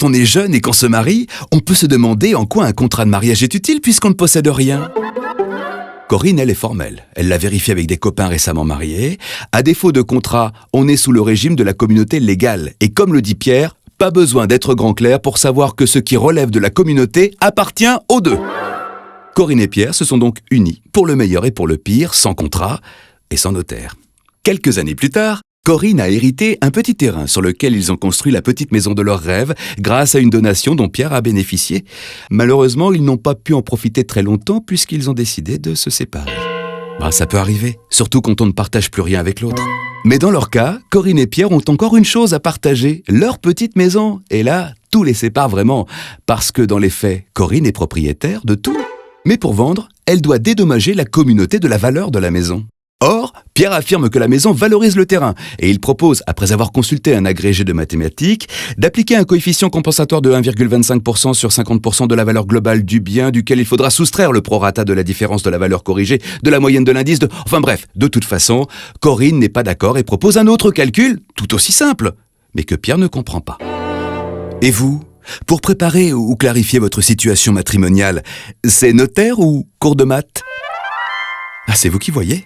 on est jeune et qu'on se marie, on peut se demander en quoi un contrat de mariage est utile puisqu'on ne possède rien. Corinne, elle, est formelle. Elle l'a vérifié avec des copains récemment mariés. À défaut de contrat, on est sous le régime de la communauté légale. Et comme le dit Pierre, pas besoin d'être grand clerc pour savoir que ce qui relève de la communauté appartient aux deux. Corinne et Pierre se sont donc unis, pour le meilleur et pour le pire, sans contrat et sans notaire. Quelques années plus tard, Corinne a hérité un petit terrain sur lequel ils ont construit la petite maison de leurs rêves grâce à une donation dont Pierre a bénéficié. Malheureusement, ils n'ont pas pu en profiter très longtemps puisqu'ils ont décidé de se séparer. Ça peut arriver, surtout quand on ne partage plus rien avec l'autre. Mais dans leur cas, Corinne et Pierre ont encore une chose à partager, leur petite maison. Et là, tout les sépare vraiment, parce que dans les faits, Corinne est propriétaire de tout. Mais pour vendre, elle doit dédommager la communauté de la valeur de la maison. Or, Pierre affirme que la maison valorise le terrain et il propose, après avoir consulté un agrégé de mathématiques, d'appliquer un coefficient compensatoire de 1,25% sur 50% de la valeur globale du bien duquel il faudra soustraire le prorata de la différence de la valeur corrigée de la moyenne de l'indice de... Enfin bref, de toute façon, Corinne n'est pas d'accord et propose un autre calcul, tout aussi simple, mais que Pierre ne comprend pas. Et vous ? Pour préparer ou clarifier votre situation matrimoniale, c'est notaire ou cours de maths ? C'est vous qui voyez.